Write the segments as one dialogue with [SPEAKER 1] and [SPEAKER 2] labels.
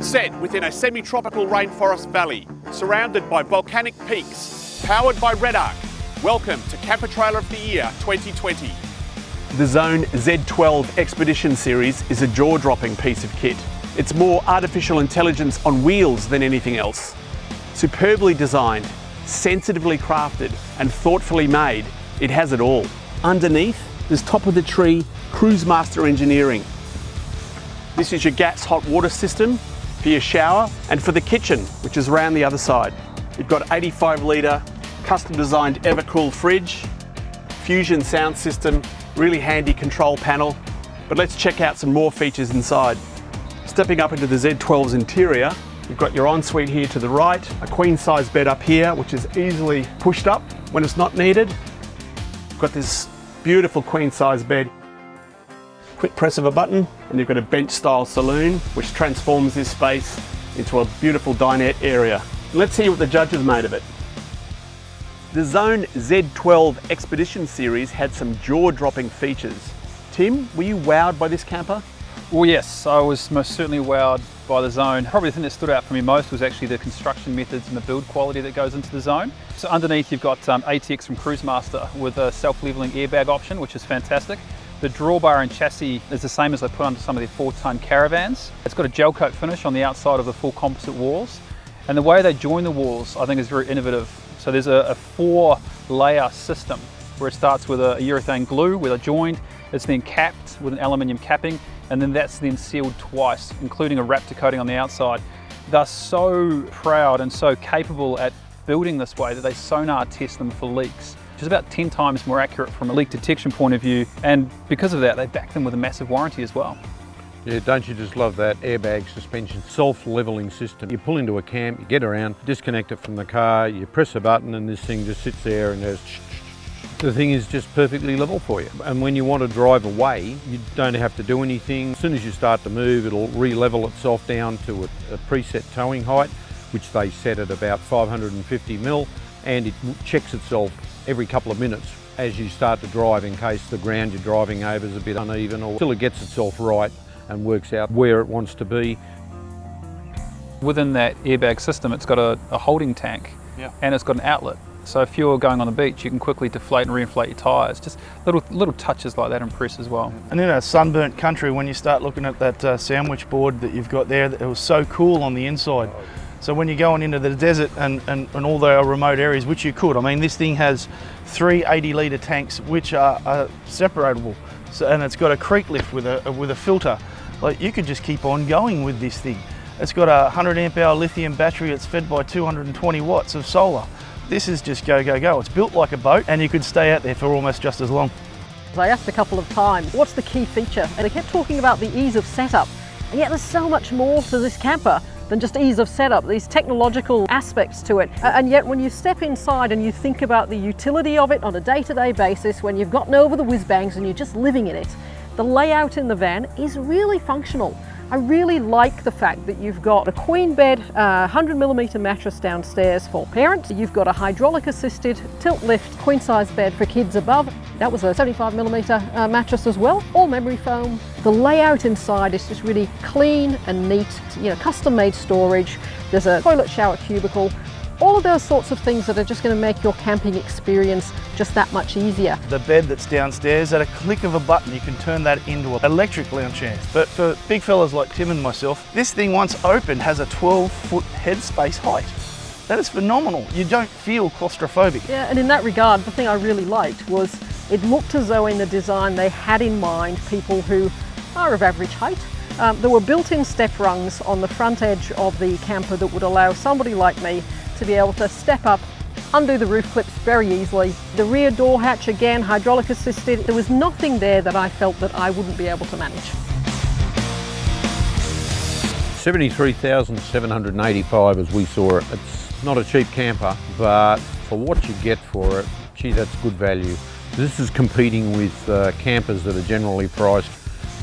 [SPEAKER 1] Set within a semi-tropical rainforest valley, surrounded by volcanic peaks, powered by Red Arc. Welcome to Camper Trailer of the Year 2020. The Zone Z12 Expedition Series is a jaw-dropping piece of kit. It's more artificial intelligence on wheels than anything else. Superbly designed, sensitively crafted and thoughtfully made, it has it all. Underneath, there's top of the tree Cruise Master engineering. This is your gas hot water system for your shower and for the kitchen, which is around the other side. You've got 85 litre custom designed Evercool fridge, Fusion sound system, really handy control panel. But let's check out some more features inside. Stepping up into the Z12's interior, you've got your ensuite here to the right, a queen size bed up here, which is easily pushed up when it's not needed. You've got this beautiful queen size bed. Quick press of a button and you've got a bench style saloon which transforms this space into a beautiful dinette area. Let's see what the judges made of it. The Zone Z12 Expedition Series had some jaw-dropping features. Tim, were you wowed by this camper?
[SPEAKER 2] Well, yes, I was most certainly wowed by the Zone. Probably the thing that stood out for me most was actually the construction methods and the build quality that goes into the Zone. So underneath you've got ATX from Cruise Master with a self-leveling airbag option, which is fantastic. The drawbar and chassis is the same as they put onto some of their 4-ton caravans. It's got a gel coat finish on the outside of the full composite walls. And the way they join the walls I think is very innovative. So there's a 4-layer system where it starts with a urethane glue with a joint, it's then capped with an aluminium capping, and then that's then sealed twice, including a Raptor coating on the outside. They're so proud and so capable at building this way that they sonar test them for leaks, which is about 10 times more accurate from a leak detection point of view, and because of that they back them with a massive warranty as well.
[SPEAKER 3] Yeah, don't you just love that airbag suspension, self-leveling system. You pull into a camp, you get around, disconnect it from the car, you press a button and this thing just sits there and goes the thing is just perfectly level for you. And when you want to drive away, you don't have to do anything. As soon as you start to move, it'll re-level itself down to a preset towing height, which they set at about 550 mil, and it checks itself every couple of minutes as you start to drive in case the ground you're driving over is a bit uneven, or until it gets itself right and works out where it wants to be.
[SPEAKER 2] Within that airbag system, it's got a holding tank, and it's got an outlet. So if you're going on the beach, you can quickly deflate and reinflate your tyres. Just little touches like that impress as well.
[SPEAKER 4] And in a sunburnt country, when you start looking at that sandwich board that you've got there, it was so cool on the inside. So when you're going into the desert and all the remote areas, which you could, I mean, this thing has 3 80-litre tanks which are separatable. So, and it's got a creek lift with a filter. Like, you could just keep on going with this thing. It's got a 100 amp hour lithium battery. It's fed by 220 watts of solar. This is just go, go, go. It's built like a boat and you could stay out there for almost just as long.
[SPEAKER 5] I asked a couple of times, what's the key feature? And they kept talking about the ease of setup. And yet there's so much more to this camper than just ease of setup, these technological aspects to it. And yet when you step inside and you think about the utility of it on a day-to-day basis, when you've gotten over the whiz-bangs and you're just living in it, the layout in the van is really functional. I really like the fact that you've got a queen bed, 100mm mattress downstairs for parents. You've got a hydraulic assisted tilt lift queen size bed for kids above. That was a 75mm mattress as well, all memory foam. The layout inside is just really clean and neat, custom made storage. There's a toilet shower cubicle. All of those sorts of things that are just going to make your camping experience just that much easier.
[SPEAKER 4] The bed that's downstairs, at a click of a button you can turn that into an electric lounge chair. But for big fellas like Tim and myself, this thing once opened has a 12-foot headspace height. That is phenomenal. You don't feel claustrophobic.
[SPEAKER 5] Yeah, and in that regard, the thing I really liked was it looked as though in the design they had in mind people who are of average height. There were built-in step rungs on the front edge of the camper that would allow somebody like me to be able to step up, undo the roof clips very easily. The rear door hatch, again, hydraulic assisted. There was nothing there that I felt that I wouldn't be able to manage.
[SPEAKER 3] $73,785 as we saw it. It's not a cheap camper, but for what you get for it, gee, that's good value. This is competing with campers that are generally priced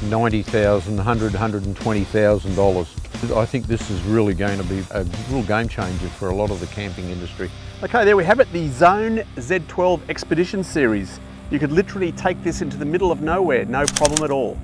[SPEAKER 3] $90,000, $100,000, $120,000. I think this is really going to be a real game changer for a lot of the camping industry.
[SPEAKER 1] Okay, there we have it, the Zone Z12 Expedition Series. You could literally take this into the middle of nowhere, no problem at all.